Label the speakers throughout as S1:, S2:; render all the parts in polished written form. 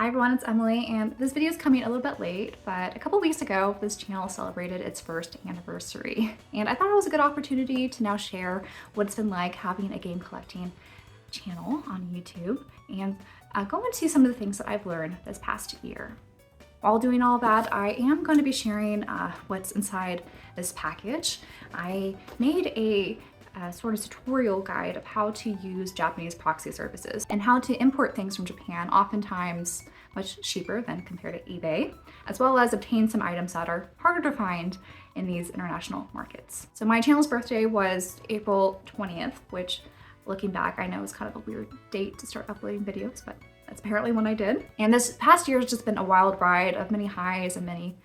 S1: Hi everyone, it's Emily, and this video is coming a little bit late, but a couple weeks ago, this channel celebrated its first anniversary. And I thought it was a good opportunity to now share what it's been like having a game collecting channel on YouTube and go into some of the things that I've learned this past year. While doing all that, I am going to be sharing what's inside this package. I made a sort of tutorial guide of how to use Japanese proxy services and how to import things from Japan, oftentimes much cheaper than compared to eBay, as well as obtain some items that are harder to find in these international markets. So my channel's birthday was April 20th, which looking back, I know is kind of a weird date to start uploading videos, but that's apparently when I did. And this past year has just been a wild ride of many highs and many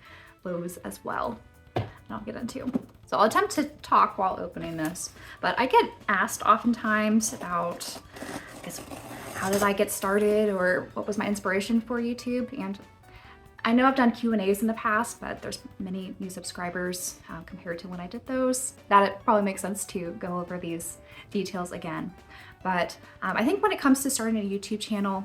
S1: lows as well, and I'll get into. So I'll attempt to talk while opening this, but I get asked oftentimes about, I guess, how did I get started or what was my inspiration for YouTube? And I know I've done Q&As in the past, but there's many new subscribers compared to when I did those, that it probably makes sense to go over these details again. But I think when it comes to starting a YouTube channel,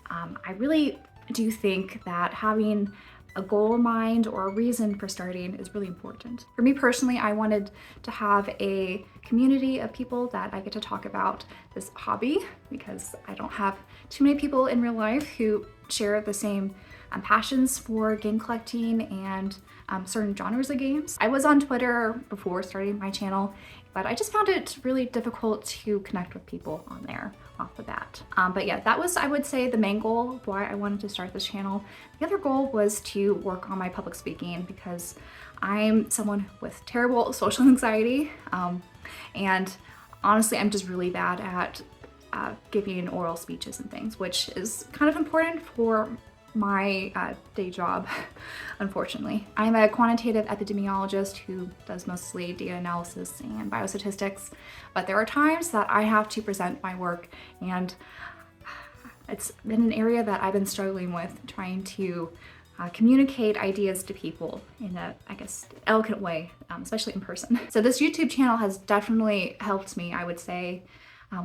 S1: I really do think that having a goal in mind or a reason for starting is really important. For me personally, I wanted to have a community of people that I get to talk about this hobby because I don't have too many people in real life who share the same passions for game collecting and certain genres of games. I was on Twitter before starting my channel, but I just found it really difficult to connect with people on there off the bat. But yeah, that was, I would say, the main goal of why I wanted to start this channel. The other goal was to work on my public speaking because I'm someone with terrible social anxiety. And honestly, I'm just really bad at giving oral speeches and things, which is kind of important for my day job, unfortunately. I'm a quantitative epidemiologist who does mostly data analysis and biostatistics, but there are times that I have to present my work, and it's been an area that I've been struggling with, trying to communicate ideas to people in a, I guess, elegant way, especially in person. So this YouTube channel has definitely helped me, I would say,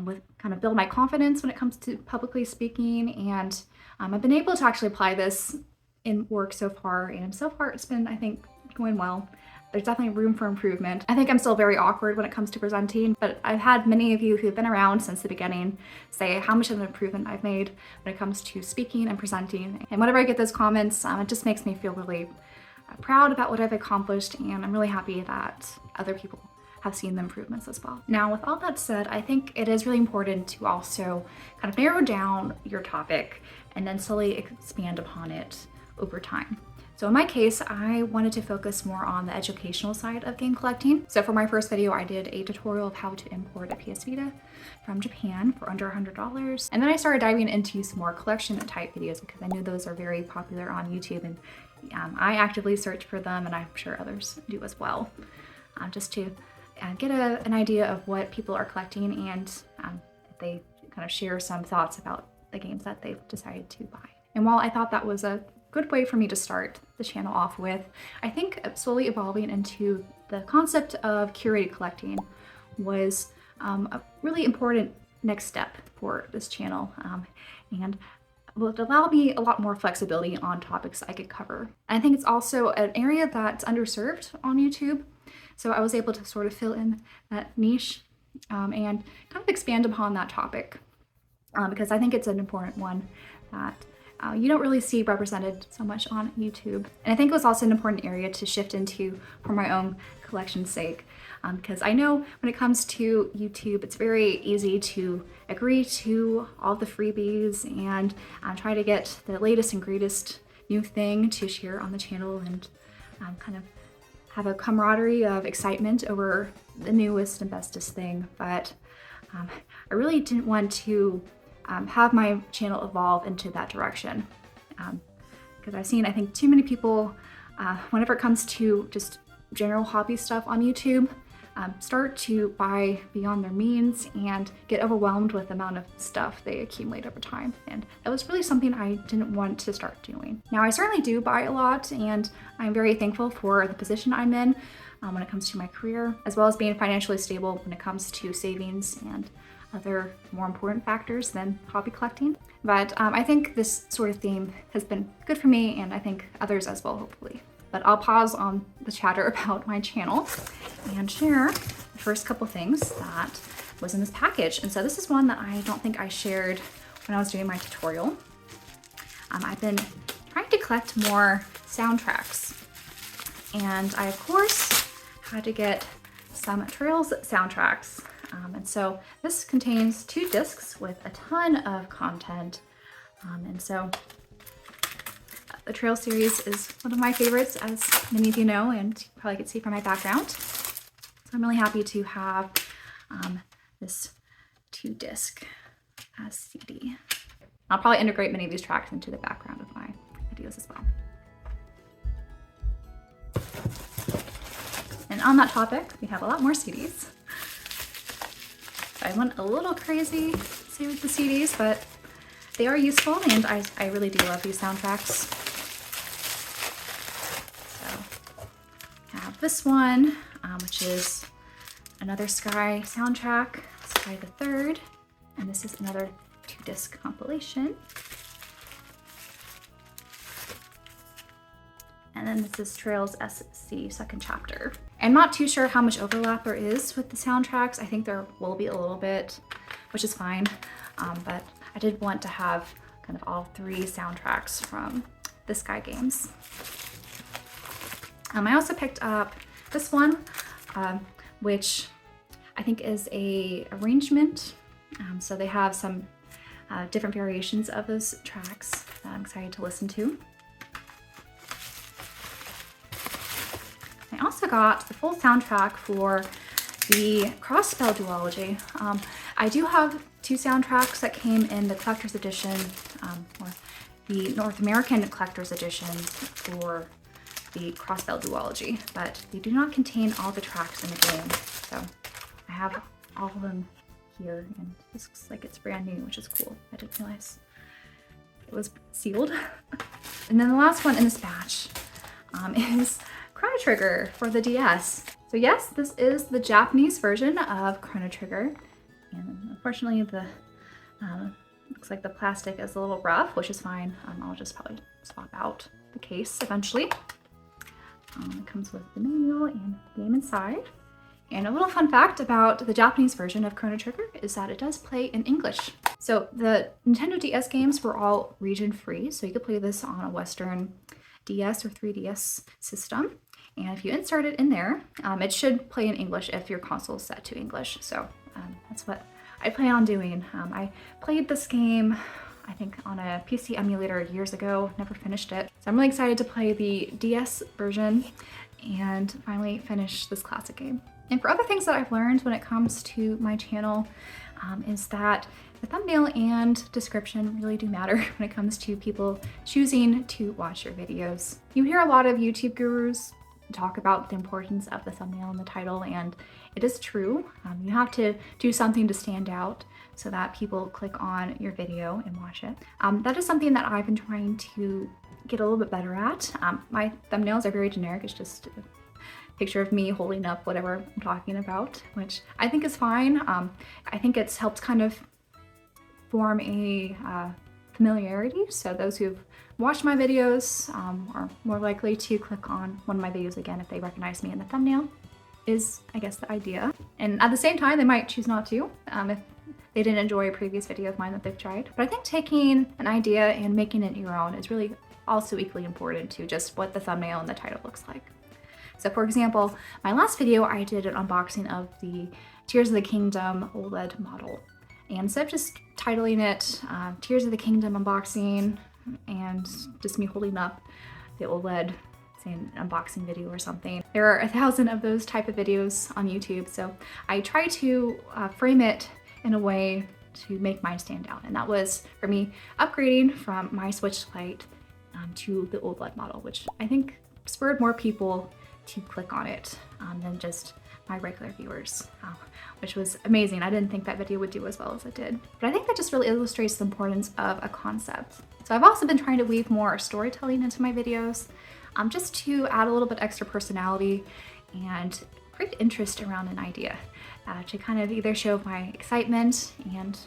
S1: with kind of build my confidence when it comes to publicly speaking, and I've been able to actually apply this in work so far, and so far it's been, I think, going well. There's definitely room for improvement. I think I'm still very awkward when it comes to presenting, but I've had many of you who've been around since the beginning say how much of an improvement I've made when it comes to speaking and presenting. And whenever I get those comments, it just makes me feel really proud about what I've accomplished, and I'm really happy that other people have seen the improvements as well. Now, with all that said, I think it is really important to also kind of narrow down your topic and then slowly expand upon it over time. So in my case, I wanted to focus more on the educational side of game collecting. So for my first video, I did a tutorial of how to import a PS Vita from Japan for under $100. And then I started diving into some more collection type videos because I knew those are very popular on YouTube, and I actively search for them, and I'm sure others do as well, just to get an idea of what people are collecting, and if they kind of share some thoughts about the games that they've decided to buy. And while I thought that was a good way for me to start the channel off with, I think slowly evolving into the concept of curated collecting was a really important next step for this channel, and will allow me a lot more flexibility on topics I could cover. And I think it's also an area that's underserved on YouTube. So I was able to sort of fill in that niche and kind of expand upon that topic because I think it's an important one that you don't really see represented so much on YouTube. And I think it was also an important area to shift into for my own collection's sake, because I know when it comes to YouTube, it's very easy to agree to all the freebies and try to get the latest and greatest new thing to share on the channel and kind of have a camaraderie of excitement over the newest and bestest thing. But I really didn't want to have my channel evolve into that direction because I've seen, I think, too many people, whenever it comes to just general hobby stuff on YouTube, start to buy beyond their means and get overwhelmed with the amount of stuff they accumulate over time. And that was really something I didn't want to start doing. Now, I certainly do buy a lot, and I'm very thankful for the position I'm in when it comes to my career, as well as being financially stable when it comes to savings and other more important factors than hobby collecting. But I think this sort of theme has been good for me, and I think others as well, hopefully. But I'll pause on the chatter about my channel and share the first couple things that was in this package. And so this is one that I don't think I shared when I was doing my tutorial. I've been trying to collect more soundtracks, and I of course had to get some Trails soundtracks. And so this contains 2 discs with a ton of content. And so the Trail series is one of my favorites, as many of you know, and you probably could see from my background. So I'm really happy to have this 2-disc as CD. I'll probably integrate many of these tracks into the background of my videos as well. And on that topic, we have a lot more CDs. I went a little crazy, say, with the CDs, but they are useful, and I really do love these soundtracks. So I have this one, which is another Sky soundtrack, Sky the Third, and this is another 2-disc compilation. And then this is Trails SC second chapter. I'm not too sure how much overlap there is with the soundtracks. I think there will be a little bit, which is fine. But I did want to have kind of all 3 soundtracks from the Sky games. I also picked up this one, which I think is a arrangement. So they have some different variations of those tracks that I'm excited to listen to. I also got the full soundtrack for the Crossspell duology. I do have 2 soundtracks that came in the collector's edition, or the North American collector's edition for the Crossspell duology, but they do not contain all the tracks in the game. So I have all of them here, and this looks like it's brand new, which is cool. I didn't realize it was sealed. And then the last one in this batch is Chrono Trigger for the DS. So yes, this is the Japanese version of Chrono Trigger, and unfortunately the looks like the plastic is a little rough, which is fine. I'll just probably swap out the case eventually. It comes with the manual and the game inside. And a little fun fact about the Japanese version of Chrono Trigger is that it does play in English. So the Nintendo DS games were all region free, so you could play this on a Western DS or 3DS system. And if you insert it in there, it should play in English if your console is set to English. So that's what I plan on doing. I played this game, I think, on a PC emulator years ago, never finished it. So I'm really excited to play the DS version and finally finish this classic game. And for other things that I've learned when it comes to my channel is that the thumbnail and description really do matter when it comes to people choosing to watch your videos. You hear a lot of YouTube gurus talk about the importance of the thumbnail and the title, and it is true. You have to do something to stand out so that people click on your video and watch it. That is something that I've been trying to get a little bit better at. My thumbnails are very generic. It's just a picture of me holding up whatever I'm talking about, which I think is fine. I think it's helped kind of form a familiarity, so those who've watched my videos are more likely to click on one of my videos again if they recognize me in the thumbnail, is I guess the idea. And at the same time, they might choose not to if they didn't enjoy a previous video of mine that they've tried. But I think taking an idea and making it your own is really also equally important to just what the thumbnail and the title looks like. So for example, my last video, I did an unboxing of the Tears of the Kingdom OLED model. And instead of just titling it Tears of the Kingdom unboxing and just me holding up the OLED, saying unboxing video or something, there are 1,000 of those type of videos on YouTube. So I try to frame it in a way to make mine stand out. And that was for me upgrading from my Switch Lite to the OLED model, which I think spurred more people to click on it than just my regular viewers, which was amazing. I didn't think that video would do as well as it did. But I think that just really illustrates the importance of a concept. So I've also been trying to weave more storytelling into my videos, just to add a little bit extra personality and create interest around an idea, to kind of either show my excitement and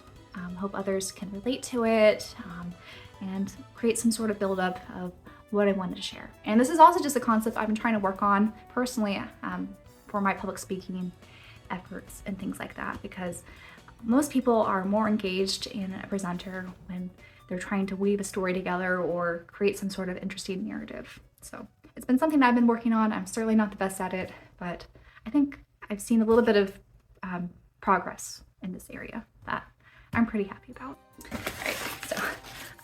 S1: Hope others can relate to it, and create some sort of buildup of what I wanted to share. And this is also just a concept I've been trying to work on personally for my public speaking efforts and things like that, because most people are more engaged in a presenter when they're trying to weave a story together or create some sort of interesting narrative. So it's been something I've been working on. I'm certainly not the best at it, but I think I've seen a little bit of progress in this area that I'm pretty happy about. All right, so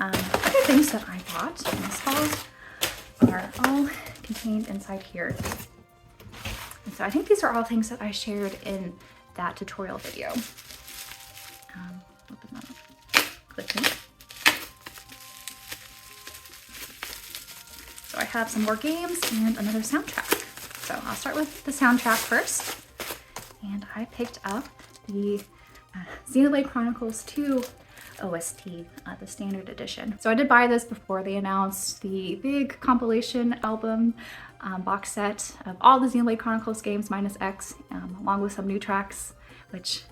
S1: other things that I bought in this haul are all contained inside here. And so I think these are all things that I shared in that tutorial video. Open that up quickly. So I have some more games and another soundtrack. So I'll start with the soundtrack first. And I picked up the Xenoblade Chronicles 2 OST, the standard edition. So I did buy this before they announced the big compilation album box set of all the Xenoblade Chronicles games minus X, along with some new tracks, which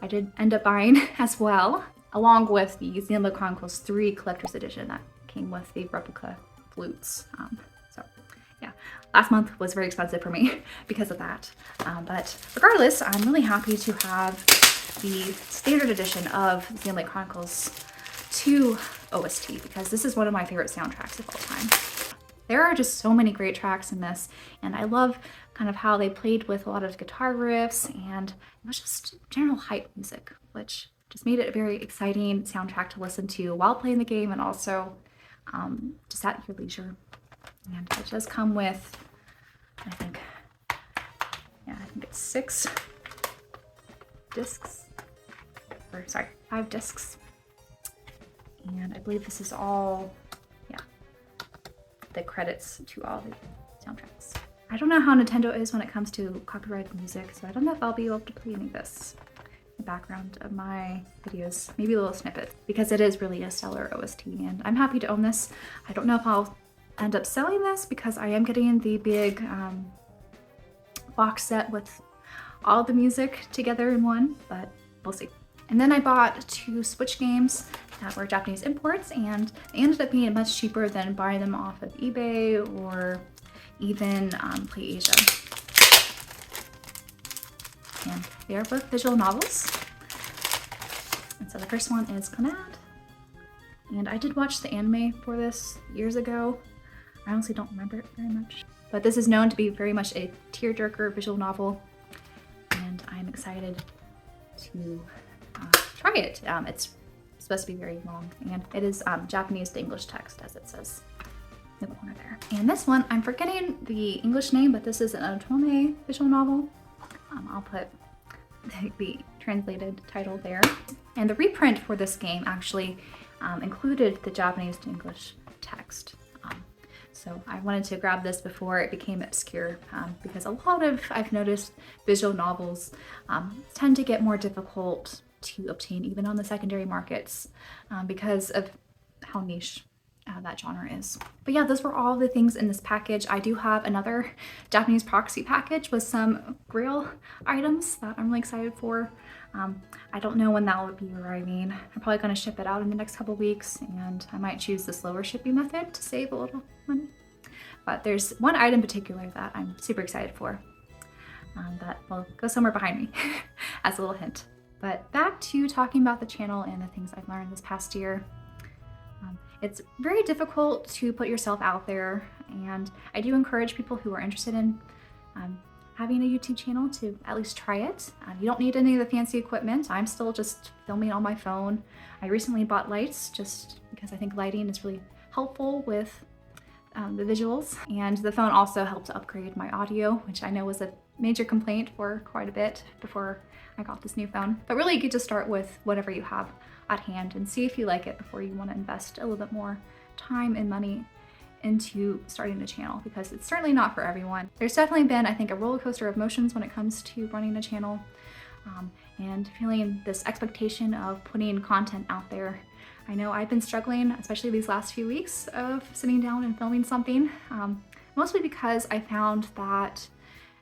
S1: I did end up buying as well, along with the Xenoblade Chronicles 3 Collector's Edition that came with the replica flutes. So yeah, last month was very expensive for me because of that. But regardless, I'm really happy to have the standard edition of Xenoblade Chronicles 2 OST, because this is one of my favorite soundtracks of all time. There are just so many great tracks in this, and I love kind of how they played with a lot of guitar riffs, and it was just general hype music, which just made it a very exciting soundtrack to listen to while playing the game and also just at your leisure. And it does come with, I think it's 6 discs, or sorry, 5 discs. And I believe this is all, the credits to all the soundtracks. I don't know how Nintendo is when it comes to copyrighted music, so I don't know if I'll be able to play any of this in the background of my videos, maybe a little snippet, because it is really a stellar OST, and I'm happy to own this. I don't know if I'll end up selling this because I am getting the big box set with all the music together in one, but we'll see. And then I bought 2 Switch games that were Japanese imports, and they ended up being much cheaper than buying them off of eBay or even PlayAsia. And they are both visual novels. And so the first one is Clannad. And I did watch the anime for this years ago. I honestly don't remember it very much. But this is known to be very much a tearjerker visual novel, and I'm excited to try it. It's supposed to be very long, and it is Japanese to English text, as it says in the corner there. And this one, I'm forgetting the English name, but this is an otome visual novel. I'll put the translated title there. And the reprint for this game actually included the Japanese to English text. So I wanted to grab this before it became obscure, because a lot of, I've noticed, visual novels tend to get more difficult to obtain even on the secondary markets because of how niche that genre is. But yeah, those were all the things in this package. I do have another Japanese Proxy package with some Grail items that I'm really excited for. I don't know when that will be arriving. I'm probably going to ship it out in the next couple weeks, and I might choose the slower shipping method to save a little money. But there's one item in particular that I'm super excited for that will go somewhere behind me as a little hint. But back to talking about the channel and the things I've learned this past year. It's very difficult to put yourself out there, and I do encourage people who are interested in having a YouTube channel to at least try it. You don't need any of the fancy equipment. I'm still just filming on my phone. I recently bought lights just because I think lighting is really helpful with the visuals, and the phone also helped to upgrade my audio, which I know was a major complaint for quite a bit before I got this new phone. But really, you could just start with whatever you have at hand and see if you like it before you want to invest a little bit more time and money into starting a channel, because it's certainly not for everyone. There's definitely been, I think, a roller coaster of emotions when it comes to running a channel and feeling this expectation of putting content out there. I know I've been struggling, especially these last few weeks, of sitting down and filming something, mostly because I found that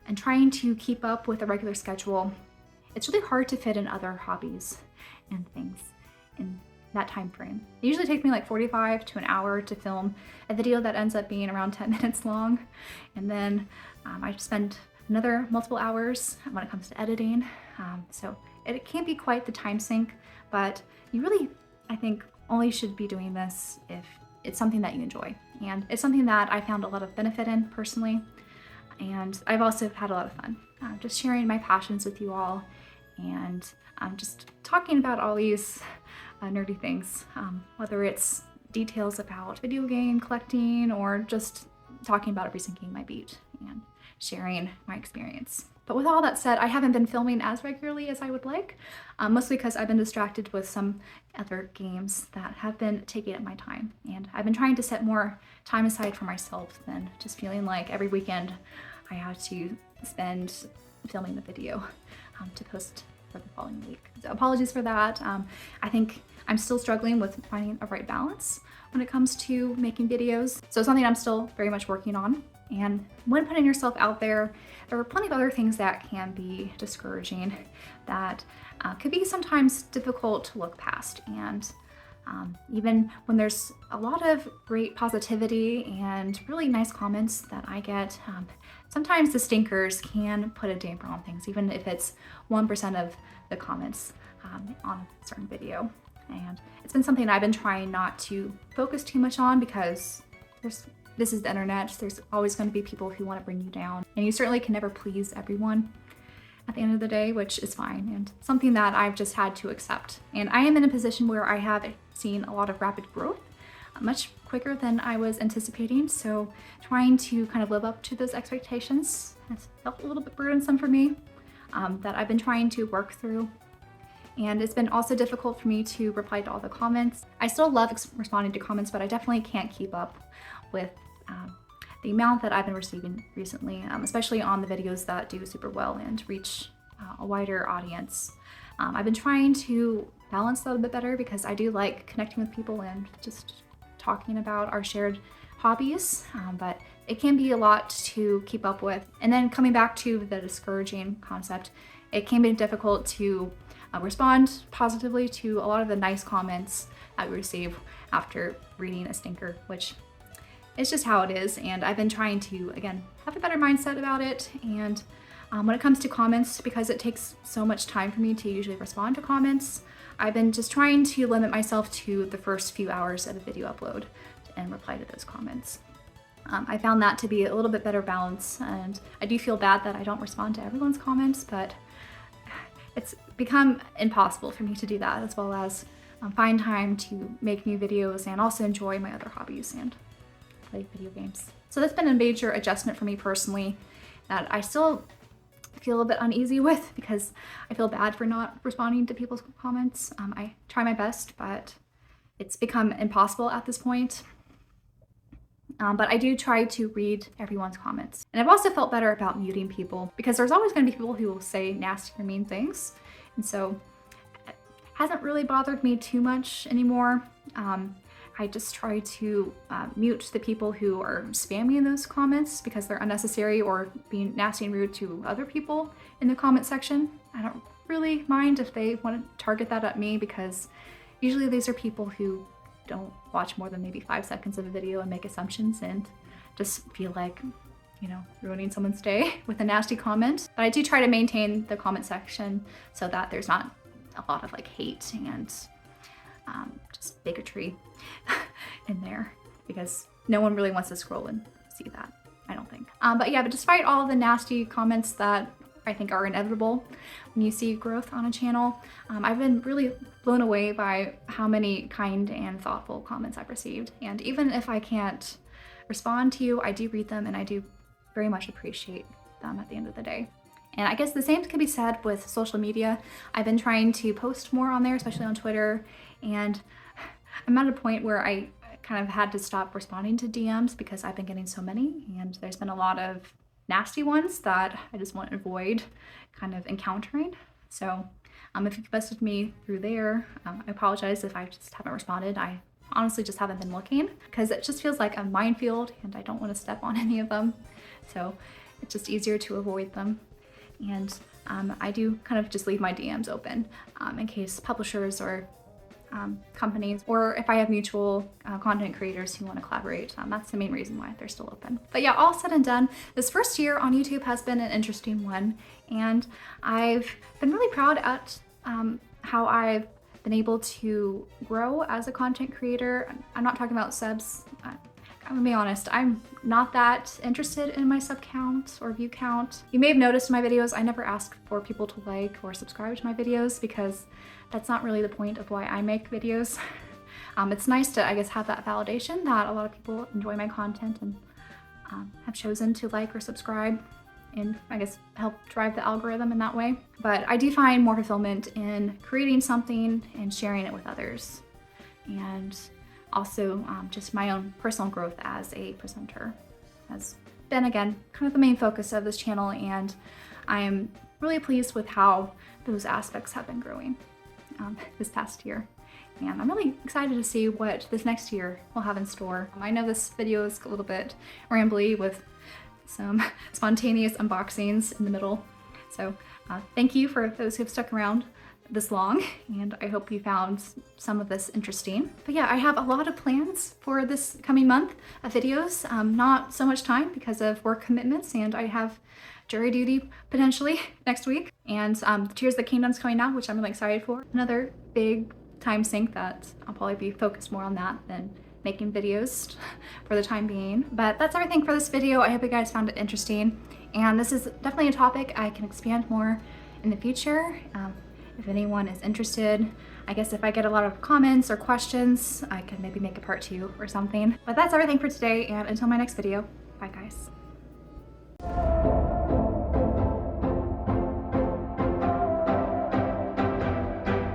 S1: in trying to keep up with a regular schedule, it's really hard to fit in other hobbies and things. in that time frame. It usually takes me like 45 to an hour to film a video that ends up being around 10 minutes long. And then I spend another multiple hours when it comes to editing. So it can't be quite the time sink, but you really, I think, only should be doing this if it's something that you enjoy. And it's something that I found a lot of benefit in personally. And I've also had a lot of fun just sharing my passions with you all, and just talking about all these nerdy things, whether it's details about video game collecting or just talking about a recent game I beat and sharing my experience. But with all that said, I haven't been filming as regularly as I would like, mostly because I've been distracted with some other games that have been taking up my time. And I've been trying to set more time aside for myself than just feeling like every weekend I have to spend filming the video to post for the following week. So apologies for that. I think I'm still struggling with finding a right balance when it comes to making videos. So it's something I'm still very much working on. And when putting yourself out there, there are plenty of other things that can be discouraging, that could be sometimes difficult to look past. And even when there's a lot of great positivity and really nice comments that I get, sometimes the stinkers can put a damper on things, even if it's 1% of the comments on a certain video. And it's been something I've been trying not to focus too much on, because this is the internet. There's always going to be people who want to bring you down, and you certainly can never please everyone at the end of the day, which is fine, and something that I've just had to accept. And I am in a position where I have seen a lot of rapid growth, much quicker than I was anticipating. So trying to kind of live up to those expectations has felt a little bit burdensome for me, that I've been trying to work through. And it's been also difficult for me to reply to all the comments. I still love responding to comments, but I definitely can't keep up with the amount that I've been receiving recently, especially on the videos that do super well and reach a wider audience. I've been trying to balance that a bit better, because I do like connecting with people and just talking about our shared hobbies, but it can be a lot to keep up with. And then coming back to the discouraging concept, it can be difficult to respond positively to a lot of the nice comments that we receive after reading a stinker, which it's just how it is. And I've been trying to, again, have a better mindset about it. And when it comes to comments, because it takes so much time for me to usually respond to comments, I've been just trying to limit myself to the first few hours of a video upload and reply to those comments. I found that to be a little bit better balance, and I do feel bad that I don't respond to everyone's comments, but it's become impossible for me to do that, as well as find time to make new videos and also enjoy my other hobbies and play video games. So that's been a major adjustment for me personally that I still feel a bit uneasy with, because I feel bad for not responding to people's comments. I try my best, but it's become impossible at this point. But I do try to read everyone's comments. And I've also felt better about muting people, because there's always going to be people who will say nasty or mean things. And so it hasn't really bothered me too much anymore. I just try to mute the people who are spamming those comments because they're unnecessary or being nasty and rude to other people in the comment section. I don't really mind if they want to target that at me, because usually these are people who don't watch more than maybe 5 seconds of a video and make assumptions and just feel like, you know, ruining someone's day with a nasty comment. But I do try to maintain the comment section so that there's not a lot of like hate and just bigotry in there, because no one really wants to scroll and see that, I don't think. But yeah, but despite all the nasty comments that I think are inevitable when you see growth on a channel, I've been really blown away by how many kind and thoughtful comments I've received. And even if I can't respond to you, I do read them, and I do very much appreciate them at the end of the day. And I guess the same can be said with social media. I've been trying to post more on there, especially on Twitter, and I'm at a point where I kind of had to stop responding to DMs because I've been getting so many, and there's been a lot of nasty ones that I just want to avoid kind of encountering. So if you've messaged me through there, I apologize if I just haven't responded. I honestly just haven't been looking, because it just feels like a minefield and I don't want to step on any of them. So it's just easier to avoid them. And I do kind of just leave my DMs open in case publishers or companies, or if I have mutual content creators who want to collaborate. That's the main reason why they're still open. But yeah, all said and done, this first year on YouTube has been an interesting one, and I've been really proud at how I've been able to grow as a content creator. I'm not talking about subs. I'm gonna be honest, I'm not that interested in my sub count or view count. You may have noticed in my videos, I never ask for people to like or subscribe to my videos because that's not really the point of why I make videos. It's nice to, I guess, have that validation that a lot of people enjoy my content and have chosen to like or subscribe and, I guess, help drive the algorithm in that way. But I do find more fulfillment in creating something and sharing it with others. And also, just my own personal growth as a presenter has been, again, kind of the main focus of this channel, and I am really pleased with how those aspects have been growing this past year. And I'm really excited to see what this next year will have in store. I know this video is a little bit rambly with some spontaneous unboxings in the middle. So thank you for those who've stuck around this long, and I hope you found some of this interesting. But yeah, I have a lot of plans for this coming month of videos. Not so much time because of work commitments, and I have jury duty potentially next week. And Tears of the Kingdom's coming out, which I'm really excited for. Another big time sink that I'll probably be focused more on that than making videos for the time being. But that's everything for this video. I hope you guys found it interesting, and this is definitely a topic I can expand more in the future. If anyone is interested, I guess if I get a lot of comments or questions, I can maybe make a part 2 or something. But that's everything for today, and until my next video, bye guys.